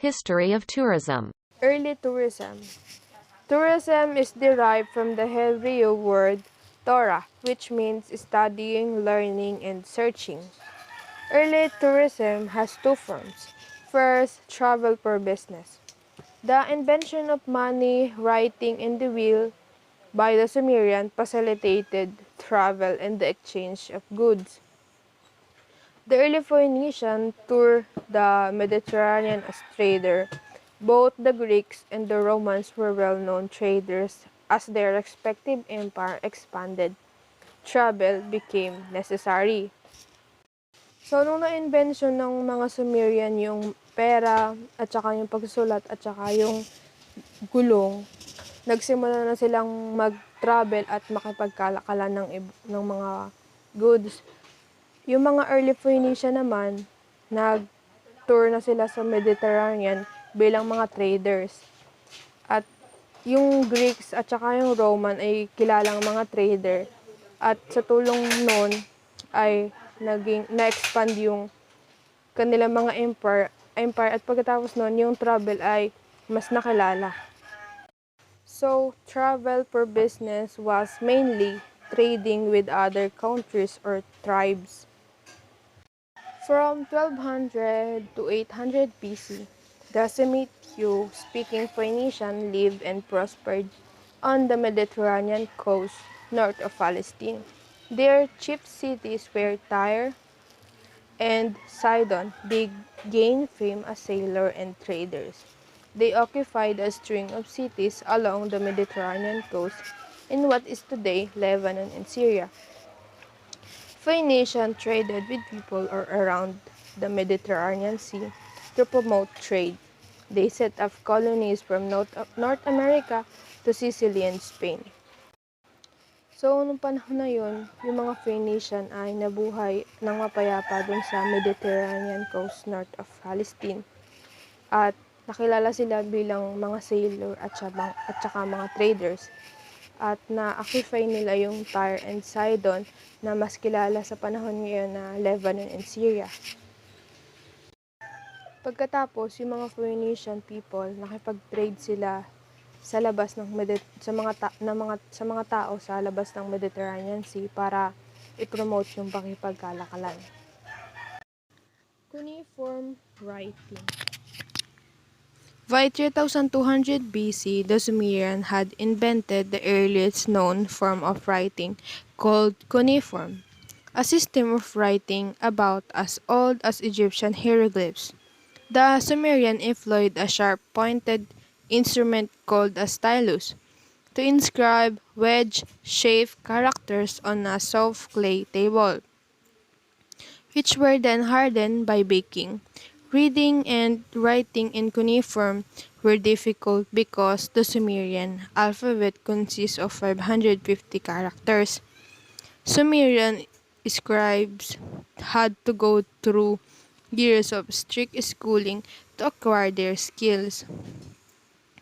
History of tourism. Early tourism. Tourism is derived from the Hebrew word Torah, which means studying, learning, and searching. Early tourism has two forms. First, travel for business. The invention of money, writing, and the wheel by the Sumerian facilitated travel and the exchange of goods. The early Phoenicians toured the Mediterranean as traders. Both the Greeks and the Romans were well-known traders. As their respective empire expanded, travel became necessary. So, nung na-invention ng mga Sumerian yung pera, at saka yung pagsusulat, at saka yung gulong, nagsimula na silang mag-travel at makipagkalakalan ng mga goods. Yung mga early Phoenician naman, nag-tour na sila sa Mediterranean bilang mga traders. At yung Greeks at saka yung Roman ay kilalang mga trader. At sa tulong noon ay na-expand yung kanilang mga empire at pagkatapos noon yung travel ay mas nakilala. So, travel for business was mainly trading with other countries or tribes. From 1200 to 800 BC, the Semitic-speaking Phoenicians lived and prospered on the Mediterranean coast north of Palestine. Their chief cities were Tyre and Sidon. They gained fame as sailors and traders. They occupied a string of cities along the Mediterranean coast in what is today Lebanon and Syria. Phoenicians traded with people around the Mediterranean Sea to promote trade. They set up colonies from North America to Sicily and Spain. So, nung panahon na yun, yung mga Phoenician ay nabuhay ng mapayapa dun sa Mediterranean coast north of Palestine. At nakilala sila bilang mga sailor at saka mga traders. At na-occupy nila yung Tyre and Sidon na mas kilala sa panahon ngayon na Lebanon and Syria. Pagkatapos, yung mga Phoenician people, nakipag-trade sila sa labas ng sa mga tao sa labas ng Mediterranean Sea para i-promote yung pakipagkalakalan. Cuneiform writing. By 3200 BC, the Sumerians had invented the earliest known form of writing called cuneiform, a system of writing about as old as Egyptian hieroglyphs. The Sumerians employed a sharp-pointed instrument called a stylus to inscribe wedge-shaped characters on a soft clay table, which were then hardened by baking. Reading and writing in cuneiform were difficult because the Sumerian alphabet consists of 550 characters. Sumerian scribes had to go through years of strict schooling to acquire their skills.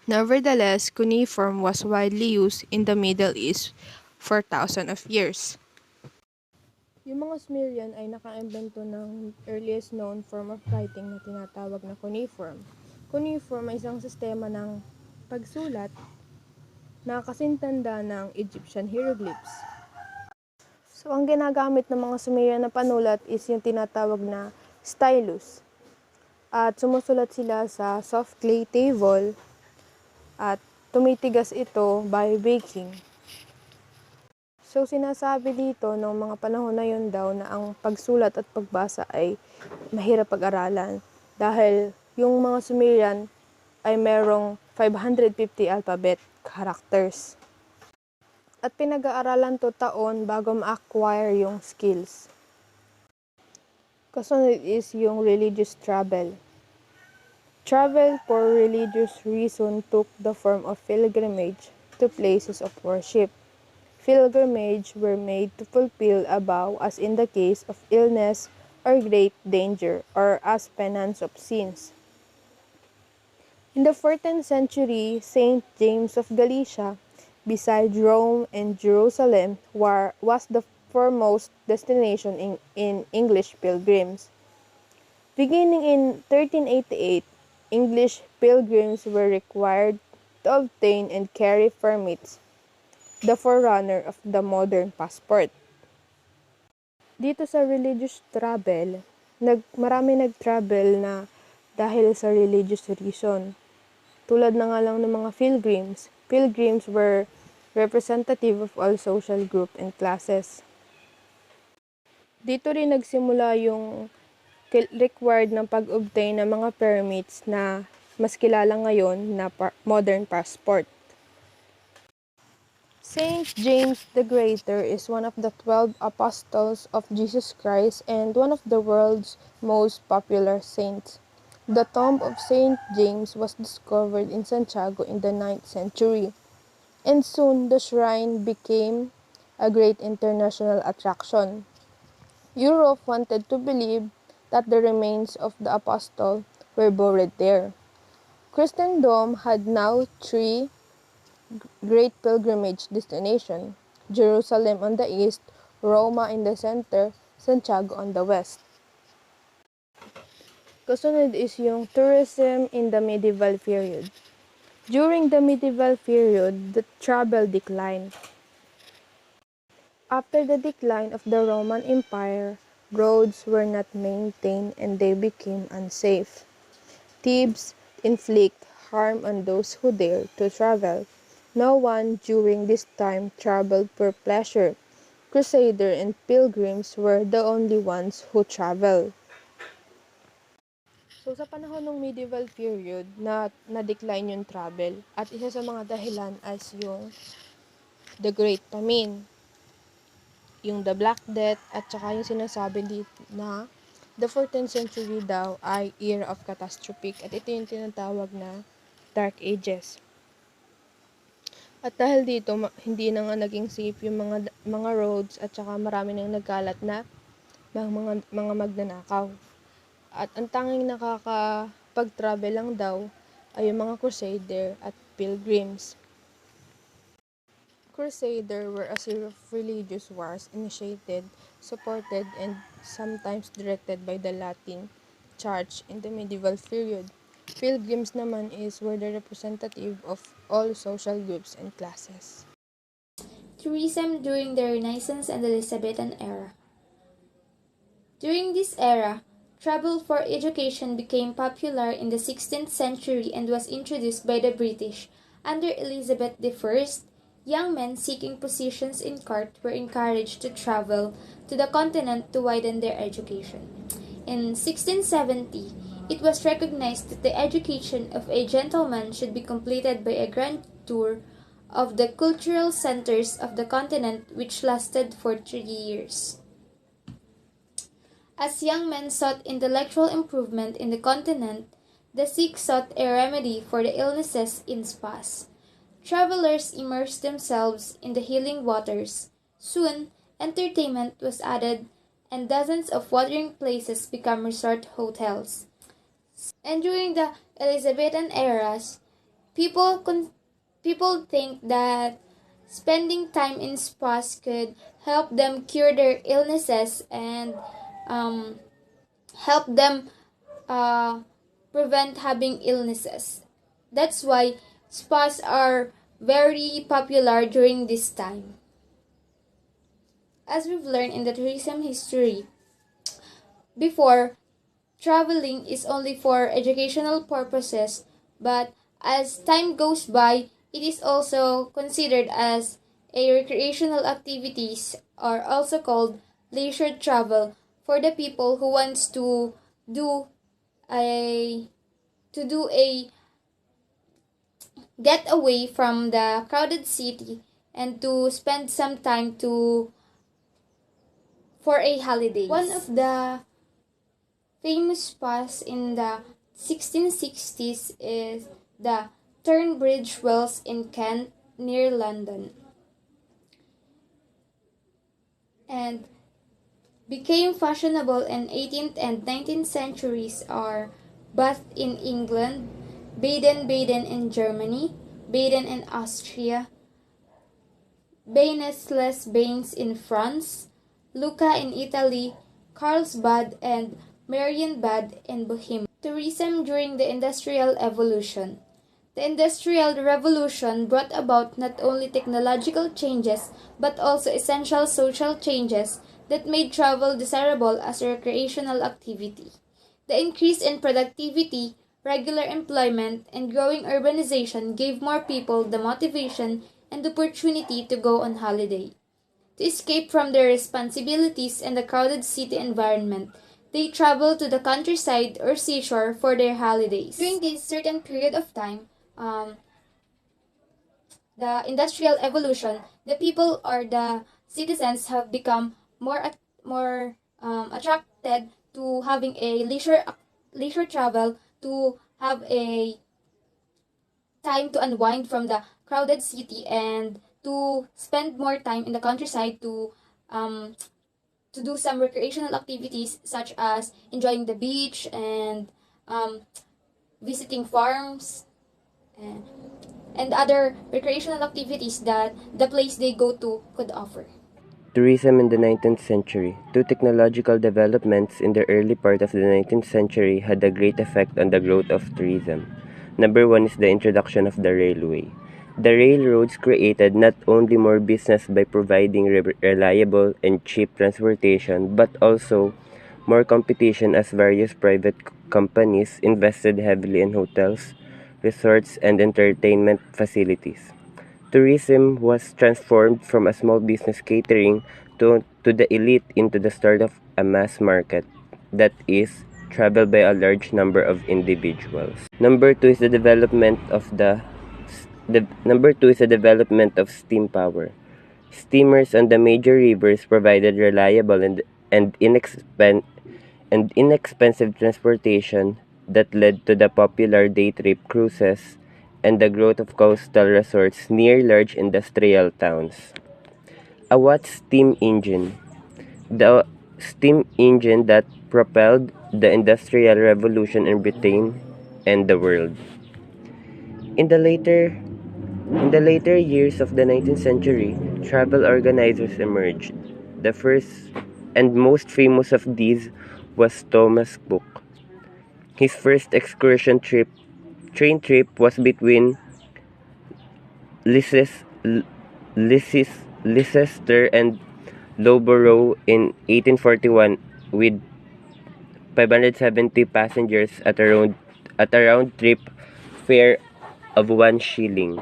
Nevertheless, cuneiform was widely used in the Middle East for thousands of years. Yung mga Sumerian ay nakaimbento ng earliest known form of writing na tinatawag na cuneiform. Cuneiform ay isang sistema ng pagsulat na kasintanda ng Egyptian hieroglyphs. So, ang ginagamit ng mga Sumerian na panulat is yung tinatawag na stylus. At sumusulat sila sa soft clay table at tumitigas ito by baking. So, sinasabi dito ng mga panahon na yun daw na ang pagsulat at pagbasa ay mahirap pag-aralan dahil yung mga Sumerian ay merong 550 alphabet characters. At pinag-aaralan to taon bago ma-acquire yung skills. Kasunod is yung religious travel. Travel for religious reason took the form of pilgrimage to places of worship. Pilgrimage were made to fulfill a vow as in the case of illness or great danger or as penance of sins. In the 14th century, Saint James of Galicia, beside Rome and Jerusalem, was the foremost destination in English pilgrims. Beginning in 1388, English pilgrims were required to obtain and carry permits, the forerunner of the modern passport. Dito sa religious travel, marami nag-travel na dahil sa religious reason. Tulad na nga lang ng mga pilgrims. Pilgrims were representative of all social group and classes. Dito rin nagsimula yung required ng pag-obtain ng mga permits na mas kilala ngayon na modern passport. Saint James the Greater is one of the 12 apostles of Jesus Christ and one of the world's most popular saints. The tomb of Saint James was discovered in Santiago in the 9th century, and soon the shrine became a great international attraction. Europe wanted to believe that the remains of the apostle were buried there. Christendom had now three great pilgrimage destinations: Jerusalem on the east, Roma in the center, Santiago on the west. Kasunod is yung tourism in the medieval period. During the medieval period, the travel declined. After the decline of the Roman Empire, roads were not maintained and they became unsafe. Thieves inflict harm on those who dare to travel. No one during this time traveled for pleasure. Crusaders and pilgrims were the only ones who traveled. So, sa panahon ng medieval period, na-decline yung travel. At isa sa mga dahilan as yung The Great Famine, yung The Black Death, at saka yung sinasabi dito na the 14th century daw ay era of catastrophic. At ito yung tinatawag na Dark Ages. At dahil dito, hindi na nga naging safe yung mga roads at saka marami nang nagkalat na mga magnanakaw. At ang tanging nakakapag-travel lang daw ay yung mga crusader at pilgrims. Crusader were a series of religious wars initiated, supported, and sometimes directed by the Latin Church in the medieval period. Pilgrims naman were the representative of all social groups and classes. Tourism during the Renaissance and Elizabethan era. During this era, travel for education became popular in the 16th century and was introduced by the British. Under Elizabeth I, young men seeking positions in court were encouraged to travel to the continent to widen their education. In 1670, it was recognized that the education of a gentleman should be completed by a grand tour of the cultural centers of the continent, which lasted for 3 years. As young men sought intellectual improvement in the continent, the Sikhs sought a remedy for the illnesses in spas. Travelers immersed themselves in the healing waters. Soon, entertainment was added, and dozens of watering places became resort hotels. And during the Elizabethan eras, people think that spending time in spas could help them cure their illnesses and help them prevent having illnesses. That's why spas are very popular during this time. As we've learned in the tourism history, before, traveling is only for educational purposes, but as time goes by, it is also considered as a recreational activities, or also called leisure travel, for the people who wants to do a get away from the crowded city and to spend some time for a holiday. One of the famous spas in the 1660s is the Turnbridge Wells in Kent, near London, and became fashionable in 18th and 19th centuries are Bath in England, Baden-Baden in Germany, Baden in Austria, Baies-les-Bains in France, Lucca in Italy, Carlsbad and Marienbad in Bohemia. Tourism during the Industrial Evolution. The Industrial Revolution brought about not only technological changes but also essential social changes that made travel desirable as a recreational activity. The increase in productivity, regular employment, and growing urbanization gave more people the motivation and opportunity to go on holiday. To escape from their responsibilities and the crowded city environment, they travel to the countryside or seashore for their holidays. During this certain period of time, the industrial evolution, the people or the citizens have become more attracted to having a leisure travel, to have a time to unwind from the crowded city and to spend more time in the countryside um, to do some recreational activities such as enjoying the beach and um, visiting farms and, and other recreational activities that the place they go to could offer. Tourism in the 19th century. Two technological developments in the early part of the 19th century had a great effect on the growth of tourism. Number one is the introduction of the railway. The railroads created not only more business by providing reliable and cheap transportation, but also more competition as various private companies invested heavily in hotels, resorts, and entertainment facilities. Tourism was transformed from a small business catering to the elite into the start of a mass market that is traveled by a large number of individuals. Number two is the development of the development of steam power. Steamers on the major rivers provided reliable and inexpensive transportation that led to the popular day trip cruises and the growth of coastal resorts near large industrial towns. A Watt steam engine. The steam engine that propelled the Industrial Revolution in Britain and the world. In the later in the later years of the 19th century, travel organizers emerged. The first and most famous of these was Thomas Cook. His first train trip was between Leicester Leicester and Loughborough in 1841 with 570 passengers at a round trip fare of 1 shilling.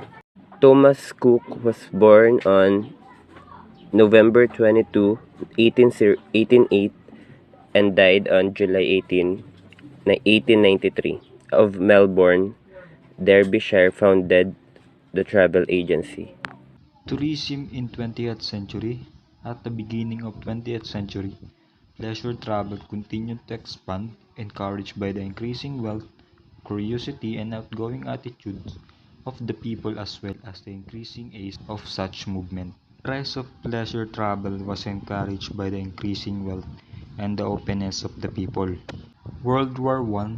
Thomas Cook was born on November 22, 1808 and died on July 18, 1893 of Melbourne, Derbyshire, founded the travel agency. Tourism in 20th century. At the beginning of 20th century, leisure travel continued to expand, encouraged by the increasing wealth, curiosity, and outgoing attitudes of the people as well as the increasing age of such movement. The rise of leisure travel was encouraged by the increasing wealth and the openness of the people. World War I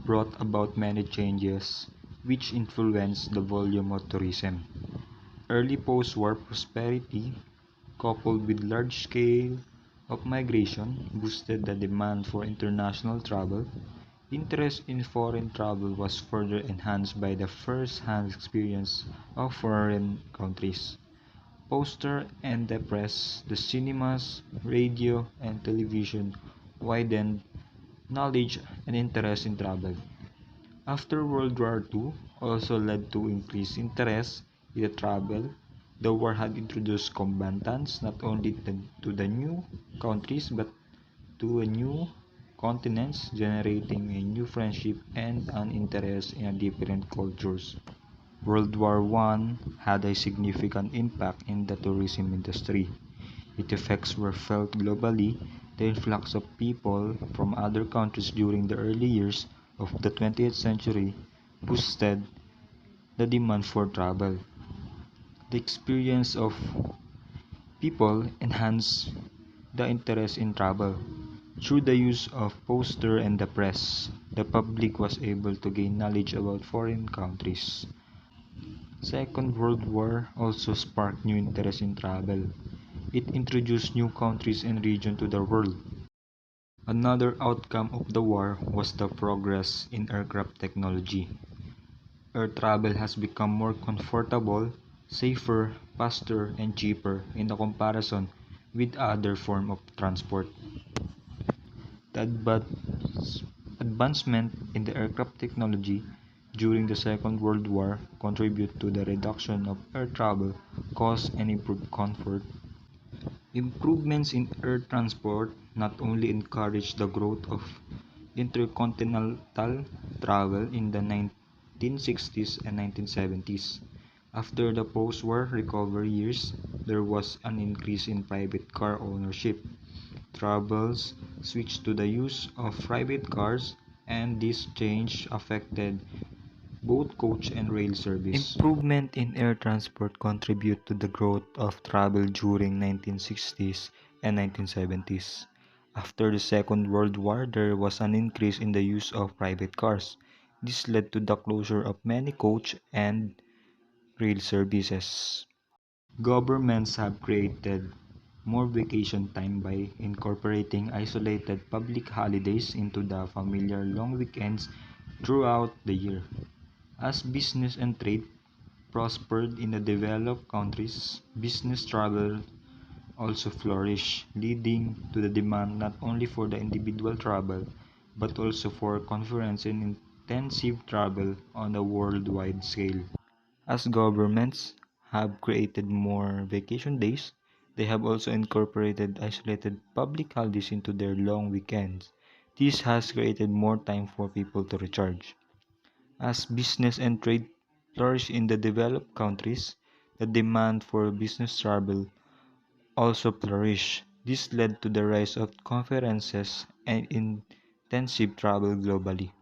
brought about many changes which influenced the volume of tourism. Early post-war prosperity, coupled with large scale of migration, boosted the demand for international travel. Interest in foreign travel was further enhanced by the first-hand experience of foreign countries. Poster and the press, the cinemas, radio, and television widened knowledge and interest in travel. After World War II also led to increased interest in the travel. The war had introduced combatants not only to the new countries but to a new continents, generating a new friendship and an interest in different cultures. World War I had a significant impact in the tourism industry. Its effects were felt globally. The influx of people from other countries during the early years of the 20th century boosted the demand for travel. The experience of people enhanced the interest in travel. Through the use of poster and the press, the public was able to gain knowledge about foreign countries. Second World War also sparked new interest in travel. It introduced new countries and regions to the world. Another outcome of the war was the progress in aircraft technology. Air travel has become more comfortable, safer, faster, and cheaper in the comparison with other form of transport. The advancement in the aircraft technology during the Second World War contributed to the reduction of air travel costs and improved comfort. Improvements in air transport not only encouraged the growth of intercontinental travel in the 1960s and 1970s. After the post-war recovery years, there was an increase in private car ownership. Travels switched to the use of private cars, and this change affected both coach and rail service. Improvement in air transport contributed to the growth of travel during 1960s and 1970s. After the Second World War, there was an increase in the use of private cars. This led to the closure of many coach and rail services. Governments have created more vacation time by incorporating isolated public holidays into the familiar long weekends throughout the year. As business and trade prospered in the developed countries, business travel also flourished, leading to the demand not only for the individual travel but also for conference and intensive travel on a worldwide scale. As governments have created more vacation days, they have also incorporated isolated public holidays into their long weekends. This has created more time for people to recharge. As business and trade flourish in the developed countries, the demand for business travel also flourished. This led to the rise of conferences and intensive travel globally.